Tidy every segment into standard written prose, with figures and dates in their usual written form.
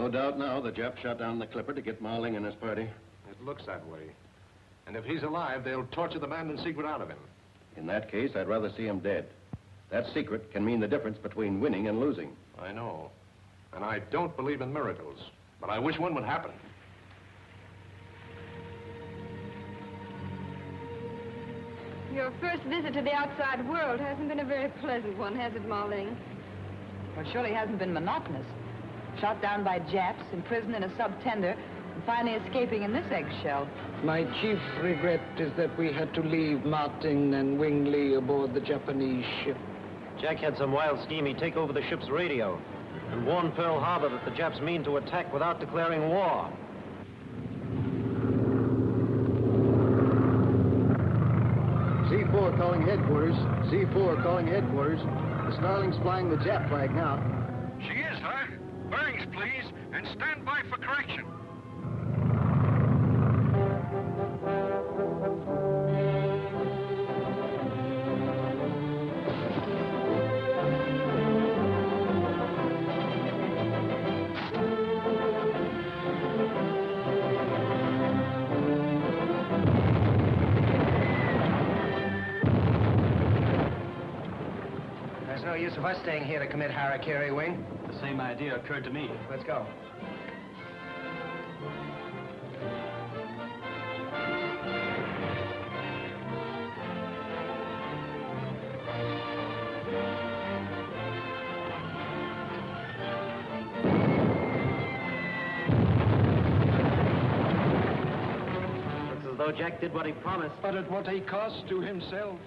No doubt now the Japs shot down the clipper to get Marling and his party. It looks that way. And if he's alive, they'll torture the Mandon secret out of him. In that case, I'd rather see him dead. That secret can mean the difference between winning and losing. I know. And I don't believe in miracles. But I wish one would happen. Your first visit to the outside world hasn't been a very pleasant one, has it, Marling? Well, it surely hasn't been monotonous. Shot down by Japs, imprisoned in a sub-tender, and finally escaping in this eggshell. My chief regret is that we had to leave Martin and Wing Lee aboard the Japanese ship. Jack had some wild scheme. He'd take over the ship's radio and warn Pearl Harbor that the Japs mean to attack without declaring war. C4 calling headquarters. C4 calling headquarters. The Snarling's flying the Jap flag now. She is, huh? Bearings, please, and stand by for correction. There's no use of us staying here to commit harakiri, Wing. The same idea occurred to me. Let's go. Looks as though Jack did what he promised. But at what a cost to himself.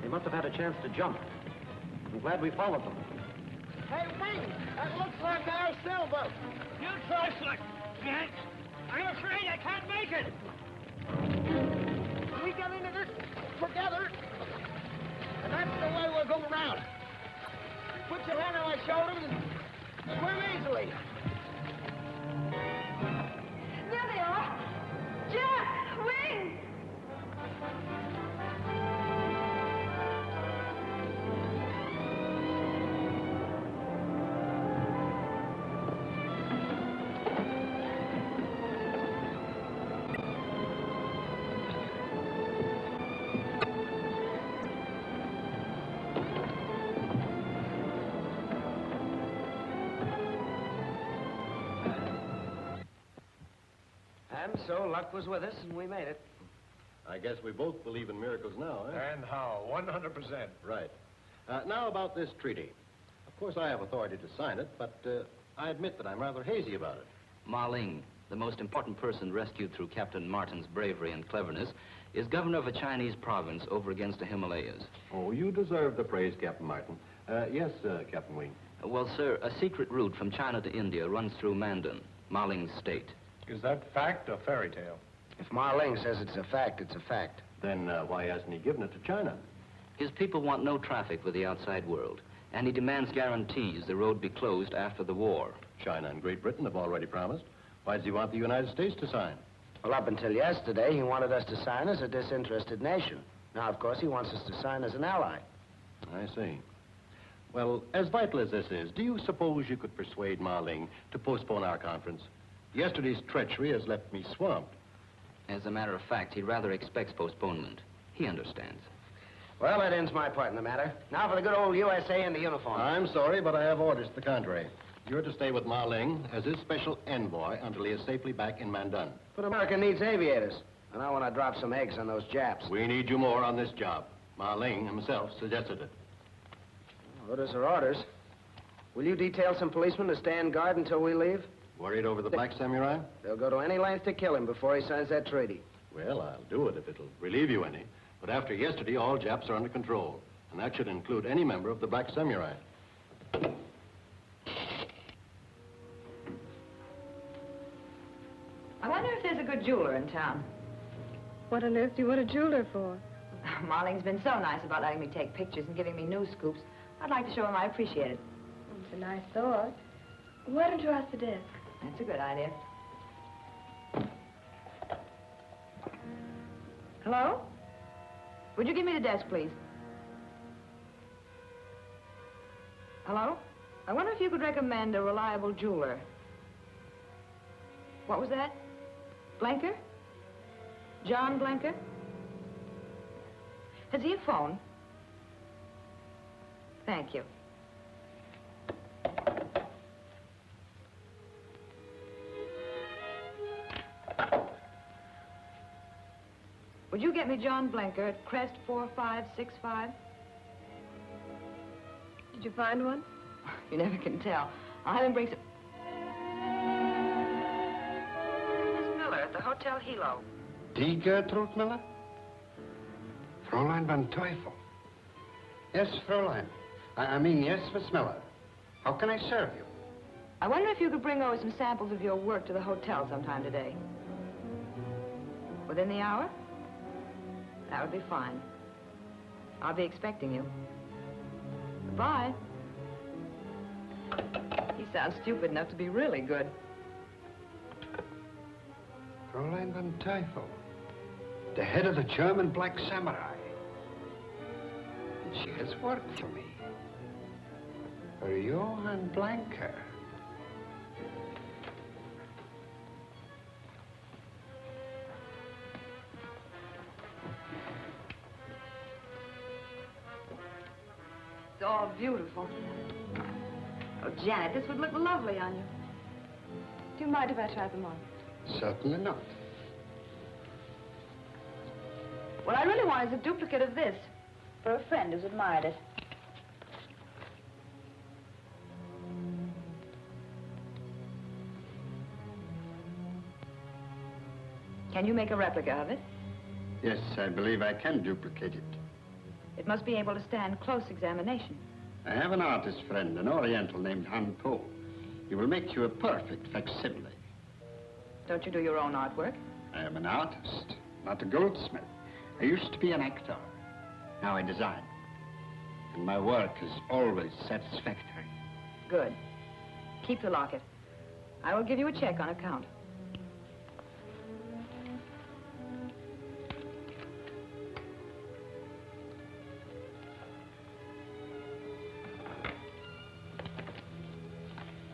They must have had a chance to jump. I'm glad we followed them. Hey, Wing! That looks like our sailboat. You try, Slick. Yanks, I'm afraid I can't make it. We get into this together, and that's the way we'll go around. Put your hand on my shoulders and swim easily. There they are! Jack! Wing! And so luck was with us, and we made it. I guess we both believe in miracles now, eh? And how? 100%. Right. Now about this treaty. Of course, I have authority to sign it, but I admit that I'm rather hazy about it. Marling, the most important person rescued through Captain Martin's bravery and cleverness, is governor of a Chinese province over against the Himalayas. Oh, you deserve the praise, Captain Martin. Yes, Captain Wing. Well, sir, a secret route from China to India runs through Mandon, Marling's state. Is that fact or fairy tale? If Marling says it's a fact, it's a fact. Then why hasn't he given it to China? His people want no traffic with the outside world, and he demands guarantees the road be closed after the war. China and Great Britain have already promised. Why does he want the United States to sign? Well, up until yesterday, he wanted us to sign as a disinterested nation. Now, of course, he wants us to sign as an ally. I see. Well, as vital as this is, do you suppose you could persuade Marling to postpone our conference? Yesterday's treachery has left me swamped. As a matter of fact, he rather expects postponement. He understands. Well, that ends my part in the matter. Now for the good old USA and the uniform. I'm sorry, but I have orders to the contrary. You're to stay with Marling as his special envoy until he is safely back in Mandon. But America needs aviators. And I want to drop some eggs on those Japs. We need you more on this job. Marling himself suggested it. Orders are orders. Will you detail some policemen to stand guard until we leave? Worried over the Black Samurai? They'll go to any length to kill him before he signs that treaty. Well, I'll do it if it'll relieve you any. But after yesterday, all Japs are under control. And that should include any member of the Black Samurai. I wonder if there's a good jeweler in town. What on earth do you want a jeweler for? Marling's been so nice about letting me take pictures and giving me news scoops. I'd like to show him I appreciate it. It's a nice thought. Why don't you ask the desk? That's a good idea. Hello? Would you give me the desk, please? Hello? I wonder if you could recommend a reliable jeweler. What was that? Blanker? John Blanker? Has he a phone? Thank you. Would you get me John Blanker at Crest 4565? Did you find one? You never can tell. I'll have him bring some... Miss Miller at the Hotel Hilo. Die Gertrude Miller? Fräulein van Teufel. Yes, Fräulein. I mean, yes, Miss Miller. How can I serve you? I wonder if you could bring over some samples of your work to the hotel sometime today. Within the hour? That would be fine. I'll be expecting you. Goodbye. He sounds stupid enough to be really good. Fräulein van Teufel. The head of the German Black Samurai. And she has worked for me. For Johann Blanker. It's all beautiful. Oh, Janet, this would look lovely on you. Do you mind if I try them on? Certainly not. What I really want is a duplicate of this for a friend who's admired it. Can you make a replica of it? Yes, I believe I can duplicate it. It must be able to stand close examination. I have an artist friend, an Oriental named Han Po. He will make you a perfect facsimile. Don't you do your own artwork? I am an artist, not a goldsmith. I used to be an actor. Now I design. And my work is always satisfactory. Good. Keep the locket. I will give you a check on account.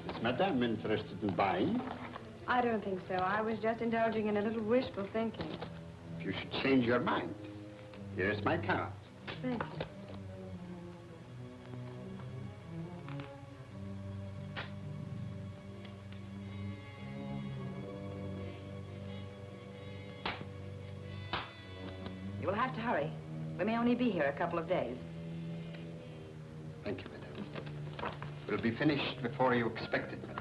Is Madame interested in buying? I don't think so. I was just indulging in a little wishful thinking. If you should change your mind, here is my card. Thank you. You will have to hurry. We may only be here a couple of days. Thank you, Madame. We'll be finished before you expect it, Madame.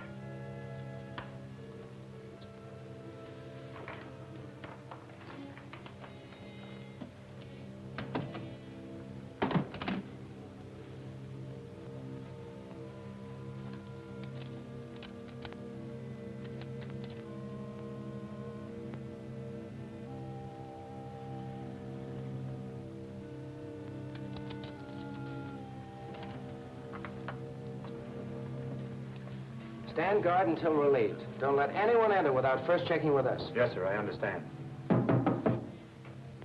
Stand guard until relieved. Don't let anyone enter without first checking with us. Yes, sir, I understand.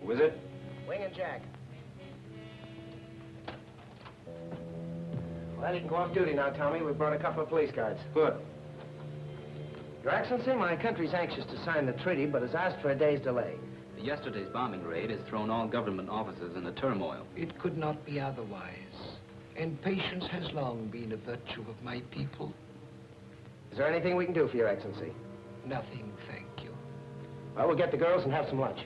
Who is it? Wing and Jack. Well, you can go off duty now, Tommy. We've brought a couple of police guards. Good. Your Excellency, my country's anxious to sign the treaty, but has asked for a day's delay. Yesterday's bombing raid has thrown all government offices in a turmoil. It could not be otherwise. And patience has long been a virtue of my people. Is there anything we can do for your Excellency? Nothing, thank you. Well, we'll get the girls and have some lunch.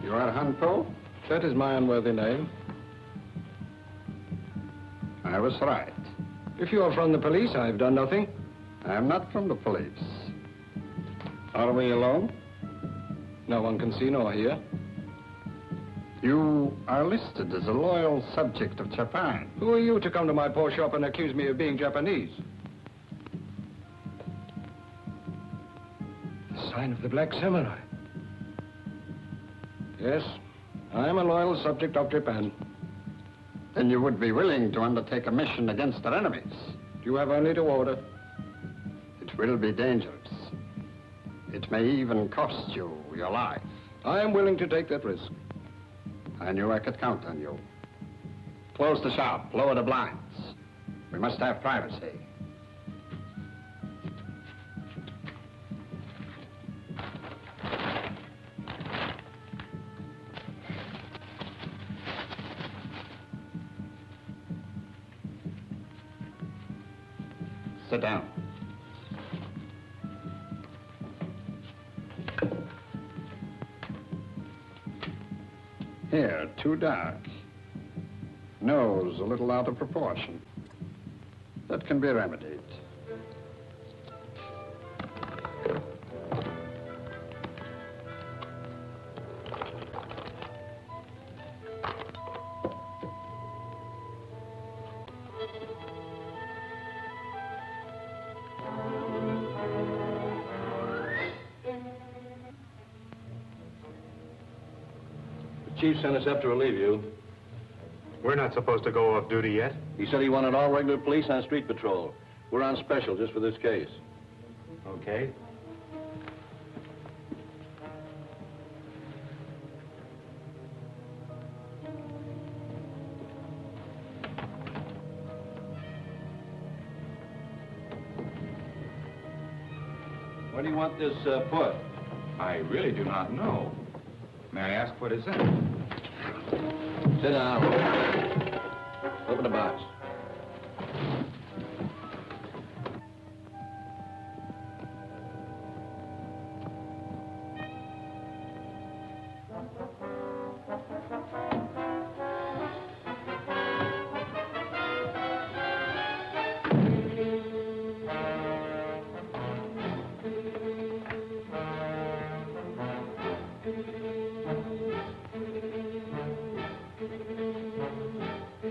You are Han Po? That is my unworthy name. I was right. If you are from the police, I've done nothing. I am not from the police. Are we alone? No one can see nor hear. You are listed as a loyal subject of Japan. Who are you to come to my poor shop and accuse me of being Japanese? The sign of the Black Samurai. Yes, I am a loyal subject of Japan. Then you would be willing to undertake a mission against our enemies. You have only to order. It will be dangerous. It may even cost you your life. I am willing to take that risk. I knew I could count on you. Close the shop, lower the blinds. We must have privacy. Sit down. Hair too dark. Nose a little out of proportion. That can be remedied. Chief sent us up to relieve you. We're not supposed to go off duty yet. He said he wanted all regular police on street patrol. We're on special just for this case. Okay. Where do you want this put? I really do not know. May I ask what is in it? Sit down. Open the box.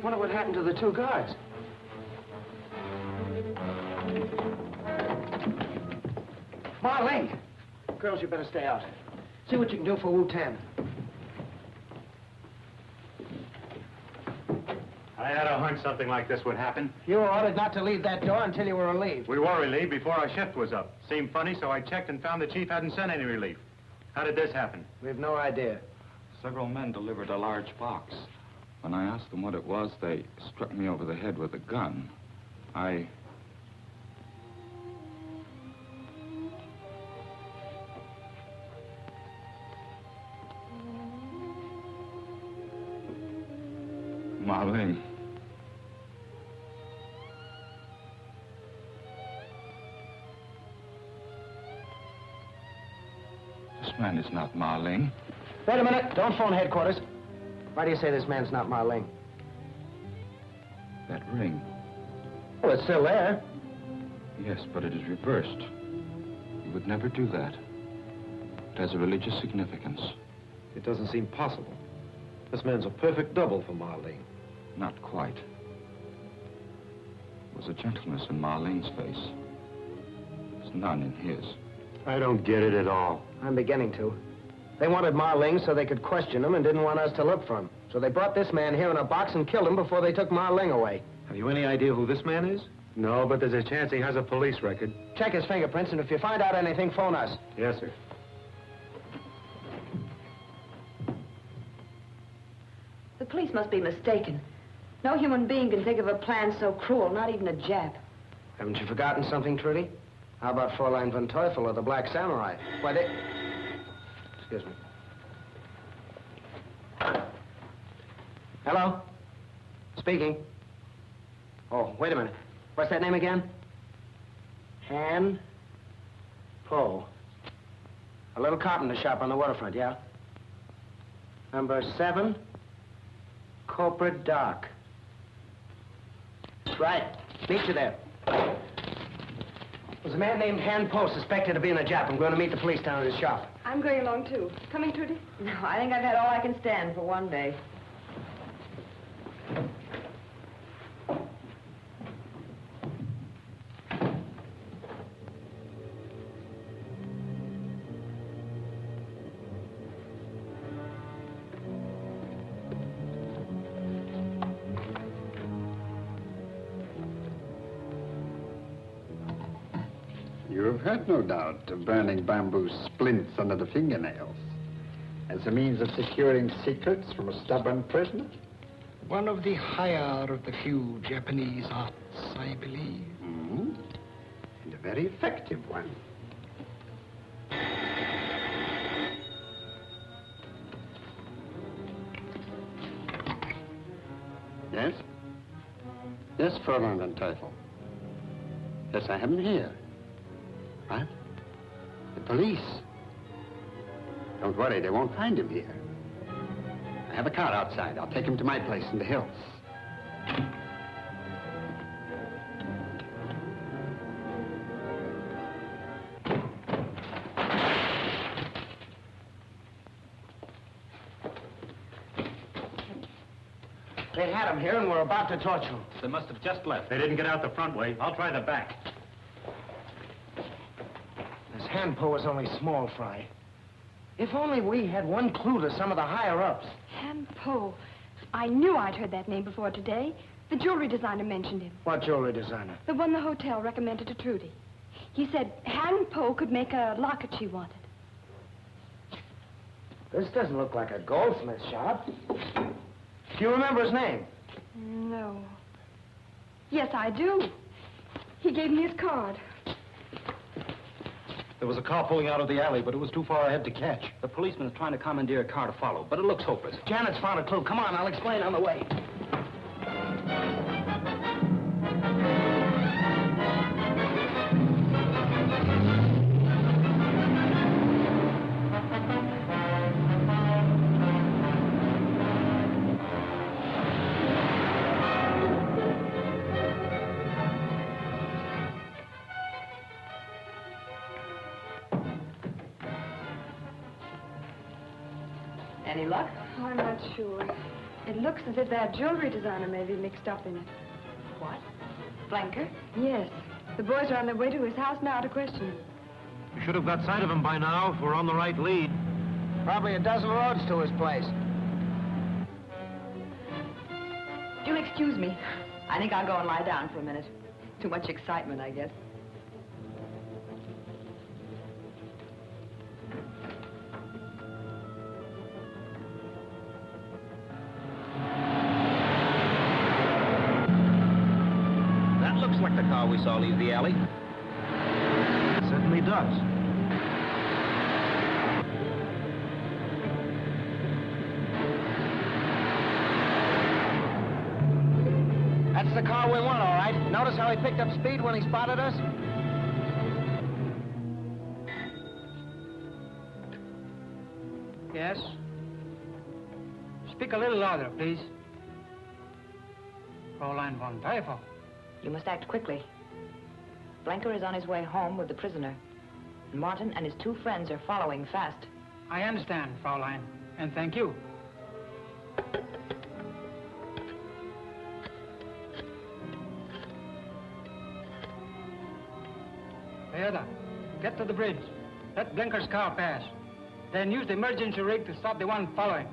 Wonder what happened to the two guards. Marlene! Girls, you better stay out. See what you can do for Wu-Tan. I had a hunch something like this would happen. You were ordered not to leave that door until you were relieved. We were relieved before our shift was up. Seemed funny, so I checked and found the chief hadn't sent any relief. How did this happen? We have no idea. Several men delivered a large box. When I asked them what it was, they struck me over the head with a gun. Marlene. This man is not Marlene. Wait a minute. Don't phone headquarters. Why do you say this man's not Marlene? That ring. Well, it's still there. Yes, but it is reversed. You would never do that. It has a religious significance. It doesn't seem possible. This man's a perfect double for Marlene. Not quite. There was a gentleness in Marlene's face. There's none in his. I don't get it at all. I'm beginning to. They wanted Marling so they could question him and didn't want us to look for him. So they brought this man here in a box and killed him before they took Marling away. Have you any idea who this man is? No, but there's a chance he has a police record. Check his fingerprints, and if you find out anything, phone us. Yes, sir. The police must be mistaken. No human being can think of a plan so cruel, not even a Jap. Haven't you forgotten something, Trudy? How about Fräulein von Teufel or the Black Samurai? Why, they... Excuse me. Hello? Speaking. Oh, wait a minute. What's that name again? Han Po. A little carpenter shop on the waterfront, yeah? Number 7, Corporate Dock. Right. Meet you there. There's a man named Han Po suspected of being a Jap. I'm going to meet the police down at his shop. I'm going along, too. Coming, Trudy? No, I think I've had all I can stand for one day. You've heard, no doubt, of burning bamboo splints under the fingernails as a means of securing secrets from a stubborn prisoner. One of the higher of the few Japanese arts, I believe. Mm-hmm. And a very effective one. Yes? Yes, Fräulein Van Teufel. Yes, I have him here. What? The police. Don't worry, they won't find him here. I have a car outside. I'll take him to my place in the hills. They had him here and were about to torture him. They must have just left. They didn't get out the front way. I'll try the back. This hand pull was only small fry. If only we had one clue to some of the higher-ups. Han Po. I knew I'd heard that name before today. The jewelry designer mentioned him. What jewelry designer? The one the hotel recommended to Trudy. He said Han Po could make a locket she wanted. This doesn't look like a goldsmith shop. Do you remember his name? No. Yes, I do. He gave me his card. There was a car pulling out of the alley, but it was too far ahead to catch. The policeman is trying to commandeer a car to follow, but it looks hopeless. Janet's found a clue. Come on, I'll explain on the way. Any luck? I'm not sure. It looks as if that jewelry designer may be mixed up in it. What? Blanker? Yes. The boys are on their way to his house now to question him. We should have got sight of him by now if we're on the right lead. Probably a dozen roads to his place. You'll excuse me. I think I'll go and lie down for a minute. Too much excitement, I guess. Like the car we saw leave the alley. It certainly does. That's the car we want, all right. Notice how he picked up speed when he spotted us? Yes? Speak a little louder, please. Fräulein Van Teufel. You must act quickly. Blanker is on his way home with the prisoner. Martin and his two friends are following fast. I understand, Fräulein, and thank you. Toyota, get to the bridge. Let Blanker's car pass. Then use the emergency rig to stop the one following.